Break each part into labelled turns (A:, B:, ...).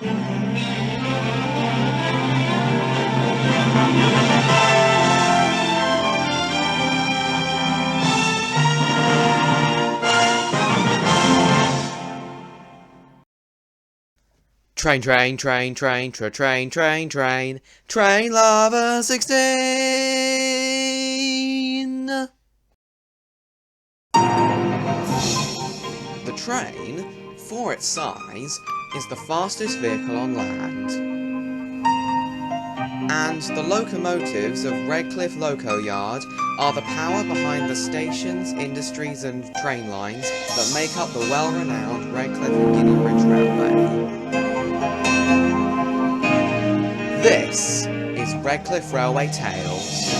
A: Train, train, train, train, train, train, train, train lover 16. The train, for its size, is the fastest vehicle on land. And the locomotives of Redcliffe Loco Yard are the power behind the stations, industries and train lines that make up the well-renowned Redcliffe and Guineabridge Railway. This is Redcliffe Railway Tales.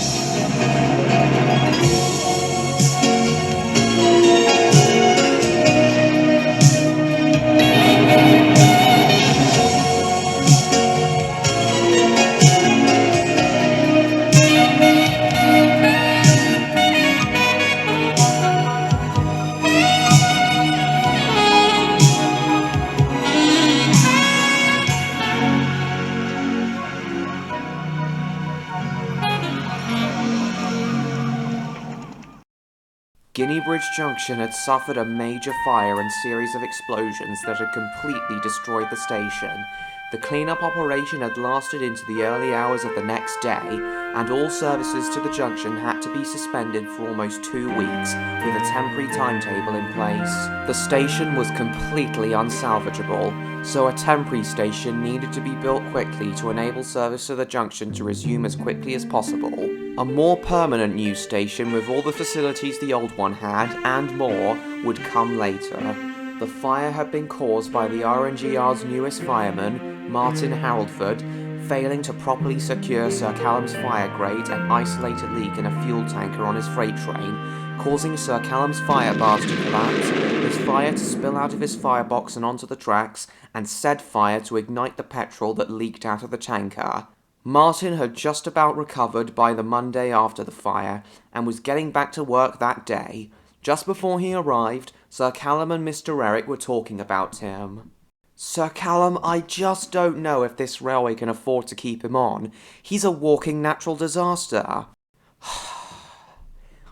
A: Guineabridge Junction had suffered a major fire and series of explosions that had completely destroyed the station. The clean-up operation had lasted into the early hours of the next day, and all services to the junction had to be suspended for almost 2 weeks, with a temporary timetable in place. The station was completely unsalvageable, so a temporary station needed to be built quickly to enable service to the junction to resume as quickly as possible. A more permanent new station with all the facilities the old one had, and more, would come later. The fire had been caused by the R&G Yard's newest fireman, Martin Haroldford, failing to properly secure Sir Callum's fire grate and isolate a leak in a fuel tanker on his freight train, causing Sir Callum's fire bars to collapse, his fire to spill out of his firebox and onto the tracks, and said fire to ignite the petrol that leaked out of the tanker. Martin had just about recovered by the Monday after the fire, and was getting back to work that day. Just before he arrived, Sir Callum and Mr. Eric were talking about him. "Sir Callum, I just don't know if this railway can afford to keep him on. He's a walking natural disaster."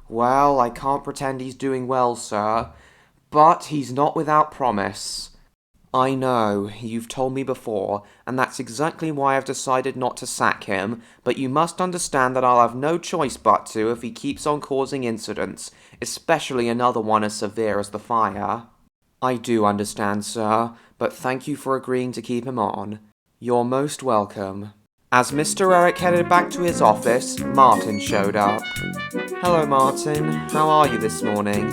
A: "Well, I can't pretend he's doing well, sir, but he's not without promise." "I know, you've told me before, and that's exactly why I've decided not to sack him, but you must understand that I'll have no choice but to if he keeps on causing incidents, especially another one as severe as the fire." "I do understand, sir, but thank you for agreeing to keep him on. You're most welcome." As Mr. Eric headed back to his office, Martin showed up. "Hello, Martin. How are you this morning?"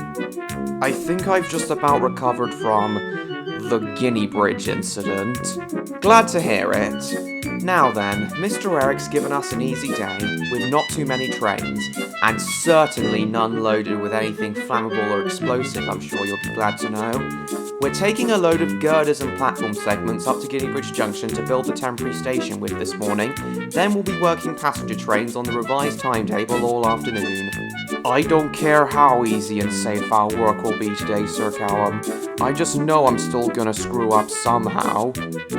A: "I think I've just about recovered from the Guineabridge incident." "Glad to hear it. Now then, Mr. Eric's given us an easy day, with not too many trains, and certainly none loaded with anything flammable or explosive, I'm sure you'll be glad to know. We're taking a load of girders and platform segments up to Guineabridge Junction to build the temporary station with this morning, then we'll be working passenger trains on the revised timetable all afternoon." "I don't care how easy and safe our work will be today, Sir Callum. I just know I'm still gonna screw up somehow."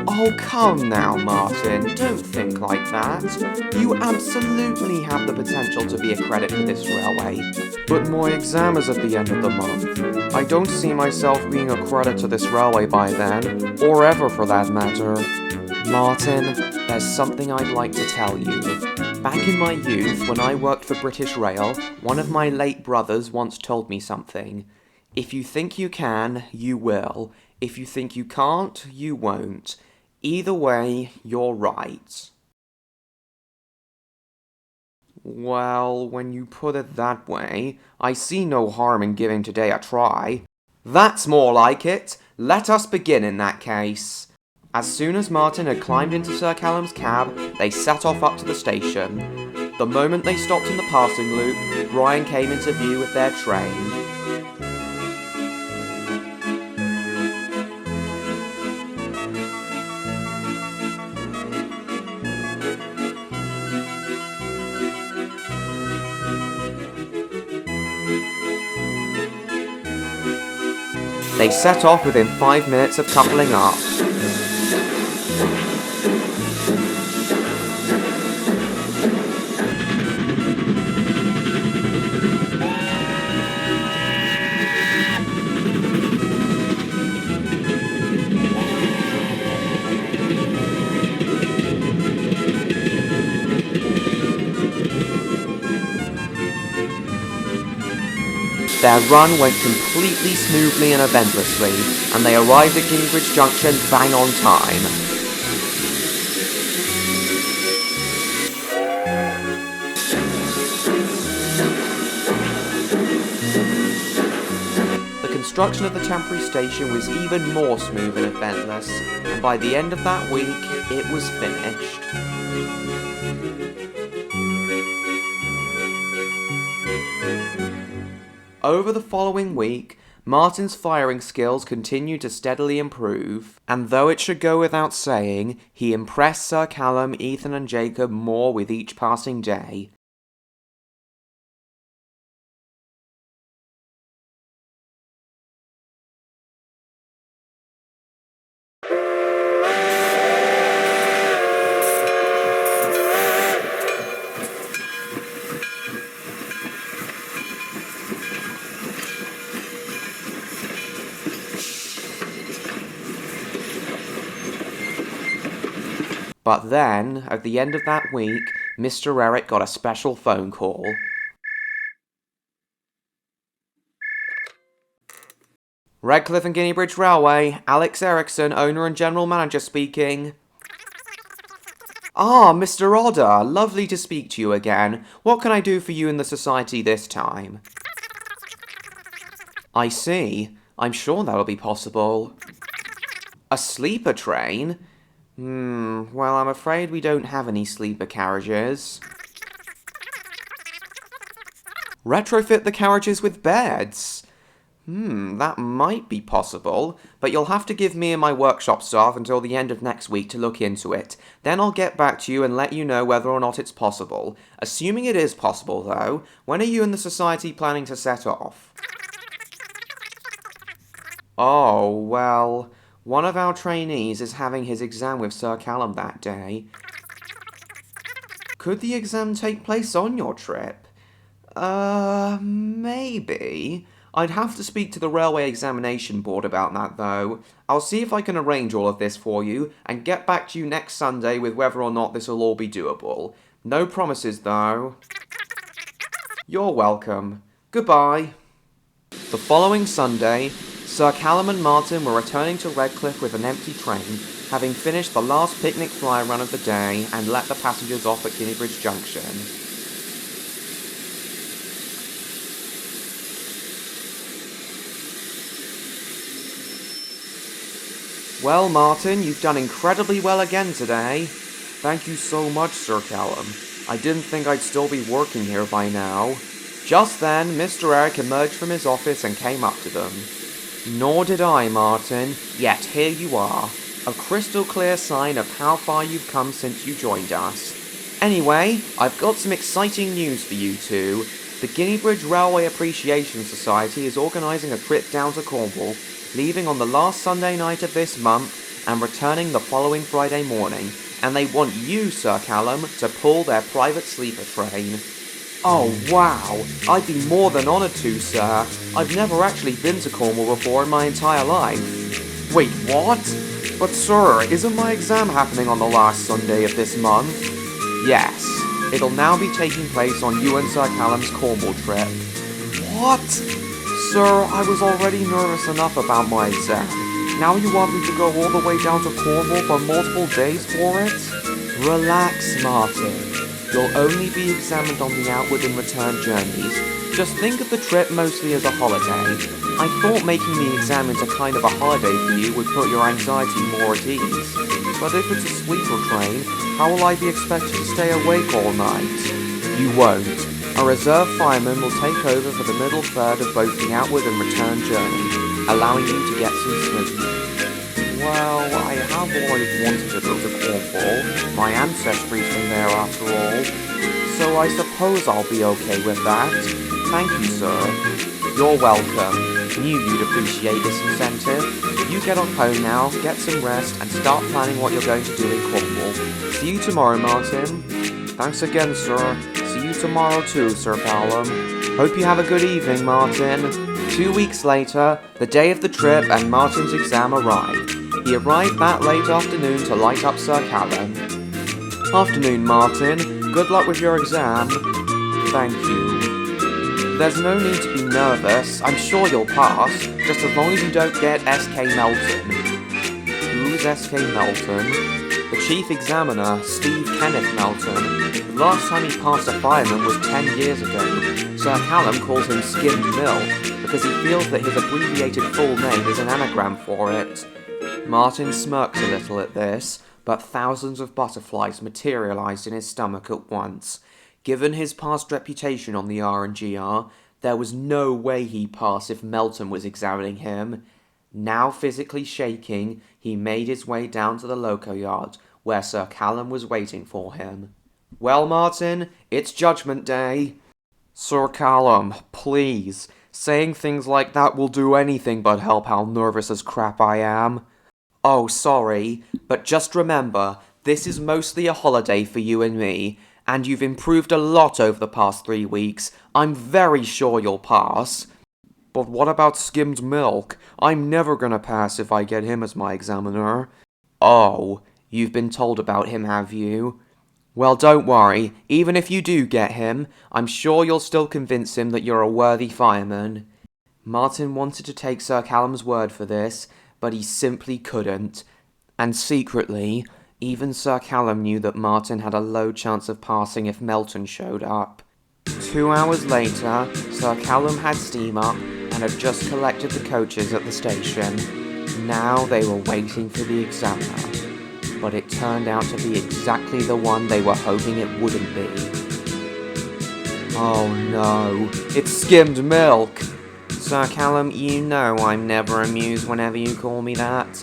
A: "Oh, come now, Martin. Don't think like that. You absolutely have the potential to be a credit to this railway." "But my exam is at the end of the month. I don't see myself being a credit to this railway by then, or ever for that matter." "Martin, there's something I'd like to tell you. Back in my youth, when I worked for British Rail, one of my late brothers once told me something. If you think you can, you will. If you think you can't, you won't. Either way, you're right." "Well, when you put it that way, I see no harm in giving today a try." "That's more like it. Let us begin in that case." As soon as Martin had climbed into Sir Callum's cab, they set off up to the station. The moment they stopped in the passing loop, Brian came into view with their train. They set off within 5 minutes of coupling up. Their run went completely smoothly and eventlessly, and they arrived at Guineabridge Junction bang on time. The construction of the temporary station was even more smooth and eventless, and by the end of that week, it was finished. Over the following week, Martin's firing skills continued to steadily improve, and though it should go without saying, he impressed Sir Callum, Ethan and Jacob more with each passing day. But then, at the end of that week, Mr. Eric got a special phone call. Redcliffe and Guineabridge Railway, Alex Ericsson, owner and general manager speaking. Ah, Mr. Odder, lovely to speak to you again. What can I do for you in the society this time? I see. I'm sure that'll be possible. A sleeper train? Well, I'm afraid we don't have any sleeper carriages. Retrofit the carriages with beds? That might be possible, but you'll have to give me and my workshop staff until the end of next week to look into it. Then I'll get back to you and let you know whether or not it's possible. Assuming it is possible, though, when are you and the society planning to set off? Oh, well, one of our trainees is having his exam with Sir Callum that day. Could the exam take place on your trip? Maybe. I'd have to speak to the Railway Examination Board about that, though. I'll see if I can arrange all of this for you, and get back to you next Sunday with whether or not this will all be doable. No promises, though. You're welcome. Goodbye. The following Sunday, Sir Callum and Martin were returning to Redcliffe with an empty train, having finished the last picnic fly run of the day and let the passengers off at Guineabridge Junction. Well, Martin, you've done incredibly well again today. Thank you so much, Sir Callum. I didn't think I'd still be working here by now. Just then, Mr. Eric emerged from his office and came up to them. Nor did I, Martin, yet here you are. A crystal clear sign of how far you've come since you joined us. Anyway, I've got some exciting news for you two. The Guineabridge Railway Appreciation Society is organising a trip down to Cornwall, leaving on the last Sunday night of this month and returning the following Friday morning, and they want you, Sir Callum, to pull their private sleeper train. Oh wow, I'd be more than honoured to, sir. I've never actually been to Cornwall before in my entire life. Wait, what? But sir, isn't my exam happening on the last Sunday of this month? Yes, it'll now be taking place on you and Sir Callum's Cornwall trip. What? Sir, I was already nervous enough about my exam. Now you want me to go all the way down to Cornwall for multiple days for it? Relax, Martin. You'll only be examined on the outward and return journeys. Just think of the trip mostly as a holiday. I thought making the exam into kind of a holiday for you would put your anxiety more at ease. But if it's a sleeper train, how will I be expected to stay awake all night? You won't. A reserve fireman will take over for the middle third of both the outward and return journey, allowing you to get some sleep. Well, I have always wanted to go to Cornwall. My ancestry's from there after all. So I suppose I'll be okay with that. Thank you, sir. You're welcome. Knew you'd appreciate this incentive. You get on home now, get some rest, and start planning what you're going to do in Cornwall. See you tomorrow, Martin. Thanks again, sir. See you tomorrow too, Sir Callum. Hope you have a good evening, Martin. 2 weeks later, the day of the trip and Martin's exam arrived. He arrived that late afternoon to light up Sir Callum. Afternoon, Martin. Good luck with your exam. Thank you. There's no need to be nervous. I'm sure you'll pass, just as long as you don't get S.K. Melton. Who's S.K. Melton? The Chief Examiner, Steve Kenneth Melton. The last time he passed a fireman was 10 years ago. Sir Callum calls him Skimmed Milk, because he feels that his abbreviated full name is an anagram for it. Martin smirks a little at this, but thousands of butterflies materialised in his stomach at once. Given his past reputation on the R&GR, there was no way he'd pass if Melton was examining him. Now physically shaking, he made his way down to the loco yard, where Sir Callum was waiting for him. "Well, Martin, it's Judgment Day." "Sir Callum, please. Saying things like that will do anything but help how nervous as crap I am." "Oh, sorry, but just remember, this is mostly a holiday for you and me, and you've improved a lot over the past 3 weeks. I'm very sure you'll pass." "But what about Skimmed Milk? I'm never gonna pass if I get him as my examiner." "Oh, you've been told about him, have you? Well, don't worry. Even if you do get him, I'm sure you'll still convince him that you're a worthy fireman." Martin wanted to take Sir Callum's word for this, but he simply couldn't. And secretly, even Sir Callum knew that Martin had a low chance of passing if Melton showed up. 2 hours later, Sir Callum had steam up and had just collected the coaches at the station. Now they were waiting for the examiner, but it turned out to be exactly the one they were hoping it wouldn't be. "Oh no, it's Skimmed Milk!" "Sir Callum, you know I'm never amused whenever you call me that."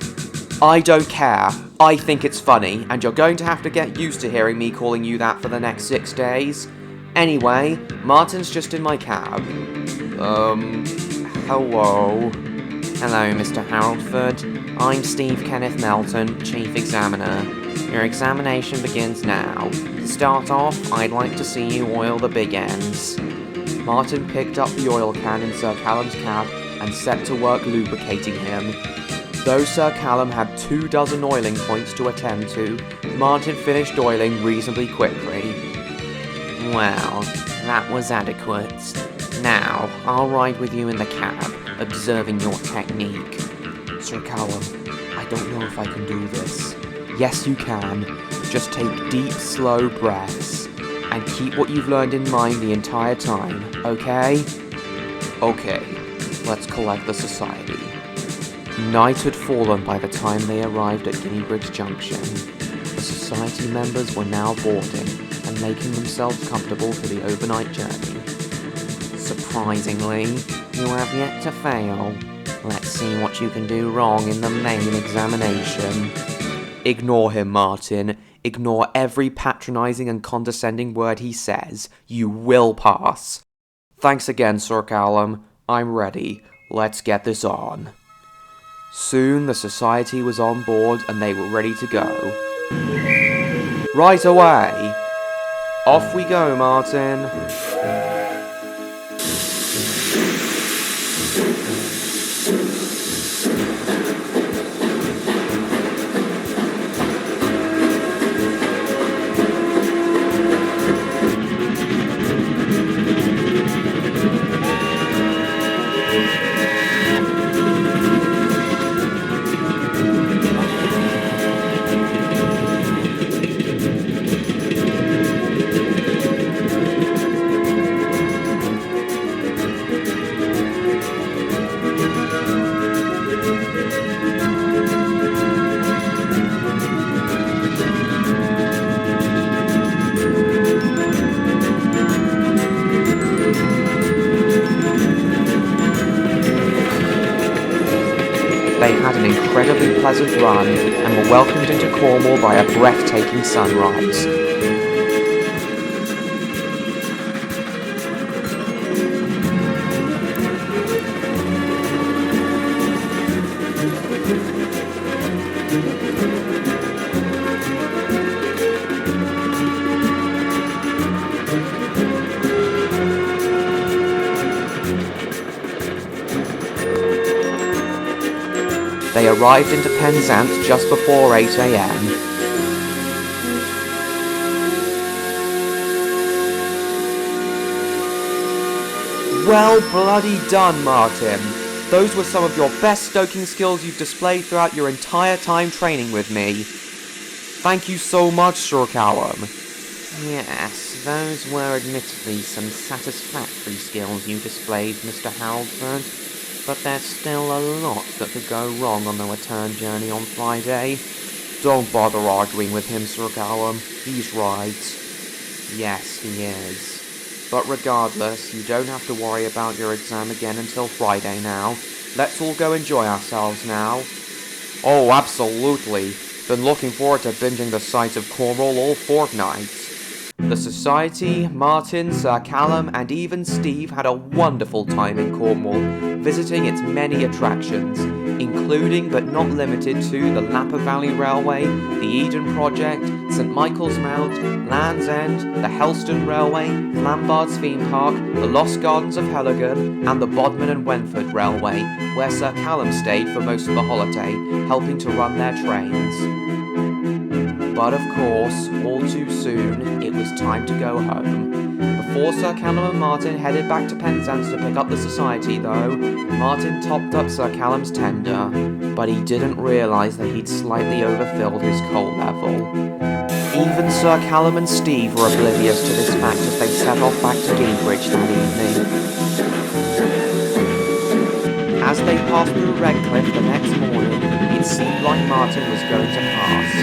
A: "I don't care. I think it's funny, and you're going to have to get used to hearing me calling you that for the next 6 days. Anyway, Martin's just in my cab." Hello." "Hello, Mr. Haroldford. I'm Steve Kenneth Melton, Chief Examiner. Your examination begins now. To start off, I'd like to see you oil the big ends." Martin picked up the oil can in Sir Callum's cab and set to work lubricating him. Though Sir Callum had 24 oiling points to attend to, Martin finished oiling reasonably quickly. "Well, that was adequate. Now, I'll ride with you in the cab, observing your technique." "Sir Callum, I don't know if I can do this." "Yes, you can. Just take deep, slow breaths. And keep what you've learned in mind the entire time, okay?" "Okay, let's collect the society." Night had fallen by the time they arrived at Guineabridge Junction. The society members were now boarding and making themselves comfortable for the overnight journey. "Surprisingly, you have yet to fail. Let's see what you can do wrong in the main examination." "Ignore him, Martin. Ignore every patronising and condescending word he says. You will pass." "Thanks again, Sir Callum. I'm ready. Let's get this on." Soon the society was on board and they were ready to go. "Right away." "Off we go, Martin." They had an incredibly pleasant run and were welcomed into Cornwall by a breathtaking sunrise. They arrived into Penzance just before 8 a.m. Well bloody done, Martin. Those were some of your best stoking skills you've displayed throughout your entire time training with me. Thank you so much, Sir Callum. Yes, those were admittedly some satisfactory skills you displayed, Mr. Halford. But there's still a lot that could go wrong on the return journey on Friday. Don't bother arguing with him, Sir Callum. He's right. Yes, he is. But regardless, you don't have to worry about your exam again until Friday now. Let's all go enjoy ourselves now. Oh, absolutely. Been looking forward to binging the sights of Cornwall all fortnight. The Society, Martin, Sir Callum, and even Steve had a wonderful time in Cornwall, visiting its many attractions, including but not limited to the Lapper Valley Railway, the Eden Project, St Michael's Mount, Land's End, the Helston Railway, Flambard's Theme Park, the Lost Gardens of Heligan, and the Bodmin and Wentford Railway, where Sir Callum stayed for most of the holiday, helping to run their trains. But of course, all too soon, it was time to go home. Before Sir Callum and Martin headed back to Penzance to pick up the Society, though, Martin topped up Sir Callum's tender, but he didn't realise that he'd slightly overfilled his coal level. Even Sir Callum and Steve were oblivious to this fact as they set off back to Guineabridge that evening. As they passed through Redcliffe the next morning, it seemed like Martin was going to pass.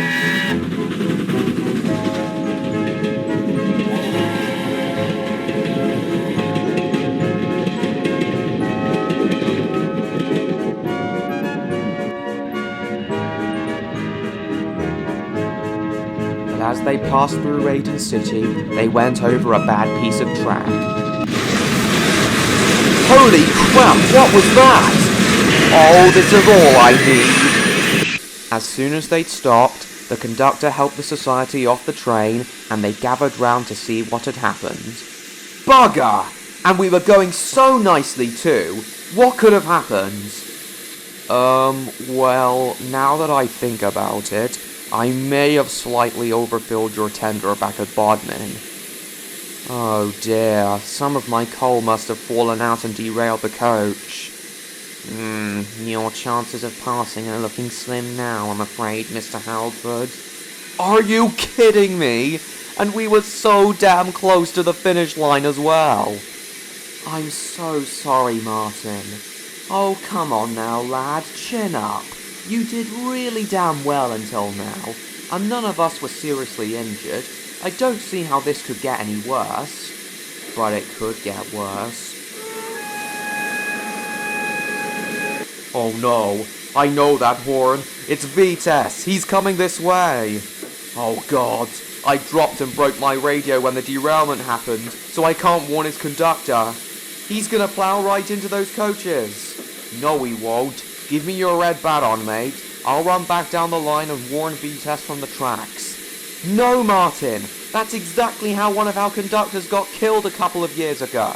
A: But as they passed through Raiden City, they went over a bad piece of track. Holy crap, what was that? Oh, this is all I need. As soon as they'd stopped, the conductor helped the Society off the train, and they gathered round to see what had happened. Bugger! And we were going so nicely too. What could have happened? Well, now that I think about it, I may have slightly overfilled your tender back at Bodmin. Oh dear, some of my coal must have fallen out and derailed the coach. Your chances of passing are looking slim now, I'm afraid, Mr. Halford. Are you kidding me? And we were so damn close to the finish line as well. I'm so sorry, Martin. Oh, come on now, lad, chin up. You did really damn well until now, and none of us were seriously injured. I don't see how this could get any worse. But it could get worse. Oh no, I know that horn. It's Vitesse. He's coming this way. Oh god, I dropped and broke my radio when the derailment happened, so I can't warn his conductor. He's gonna plough right into those coaches. No, he won't. Give me your red baton, mate. I'll run back down the line and warn Vitesse from the tracks. No, Martin! That's exactly how one of our conductors got killed a couple of years ago.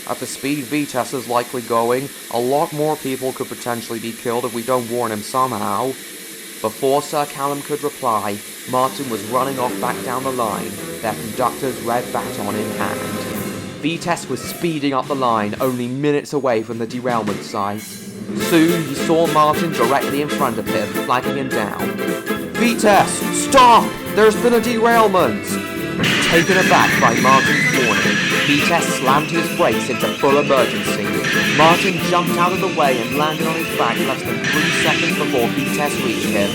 A: At the speed Vitesse is likely going, a lot more people could potentially be killed if we don't warn him somehow. Before Sir Callum could reply, Martin was running off back down the line, their conductor's red baton in hand. Vitesse was speeding up the line, only minutes away from the derailment site. Soon he saw Martin directly in front of him, flagging him down. Vitesse, stop! There's been a derailment! Taken aback by Martin's warning, Vitesse slammed his brakes into full emergency. Martin jumped out of the way and landed on his back less than 3 seconds before Vitesse reached him.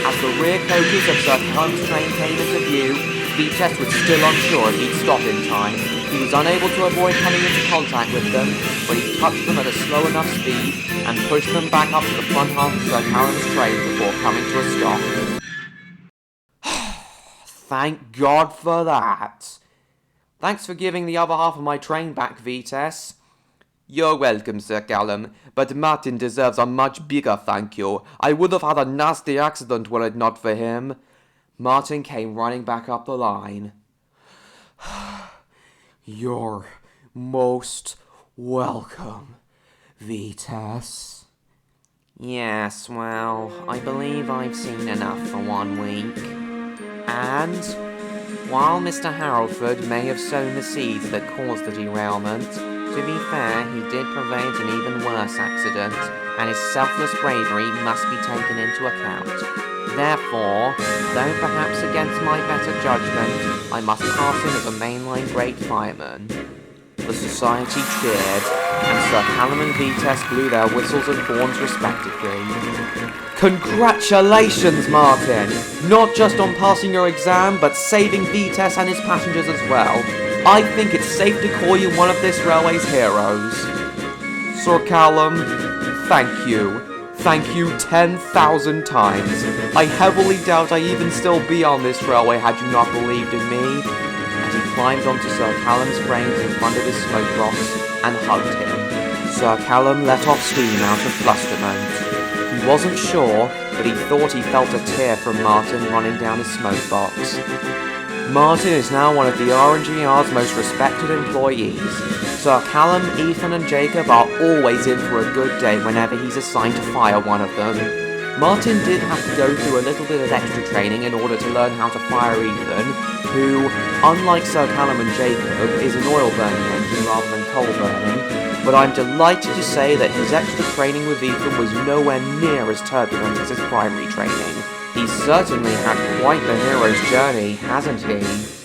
A: As the rear coaches of Sir Callum's train came into view, Vitesse was still unsure if he'd stop in time. He was unable to avoid coming into contact with them, but he touched them at a slow enough speed and pushed them back up to the front half of Sir Callum's train before coming to a stop. Thank God for that. Thanks for giving the other half of my train back, Vitesse. You're welcome, Sir Callum, but Martin deserves a much bigger thank you. I would have had a nasty accident were it not for him. Martin came running back up the line. You're most welcome, Vitesse. Yes, well, I believe I've seen enough for 1 week. And, while Mr. Halford may have sown the seeds that caused the derailment, To be fair, he did prevent an even worse accident, and his selfless bravery must be taken into account. Therefore, though perhaps against my better judgment, I must pass him as a mainline-grade fireman. The society cheered, and Sir Callum and Vites blew their whistles and horns respectively. Congratulations, Martin! Not just on passing your exam, but saving Vites and his passengers as well. I think it's safe to call you one of this railway's heroes. Sir Callum, thank you. Thank you 10,000 times. I heavily doubt I even still be on this railway had you not believed in me. And he climbed onto Sir Callum's frames in front of his smoke box and hugged him. Sir Callum let off steam out of flusterment. He wasn't sure, but he thought he felt a tear from Martin running down his smoke box. Martin is now one of the R&GR's most respected employees. Sir Callum, Ethan and Jacob are always in for a good day whenever he's assigned to fire one of them. Martin did have to go through a little bit of extra training in order to learn how to fire Ethan, who, unlike Sir Callum and Jacob, is an oil-burning engine rather than coal-burning, but I'm delighted to say that his extra training with Ethan was nowhere near as turbulent as his primary training. He's certainly had quite the hero's journey, hasn't he?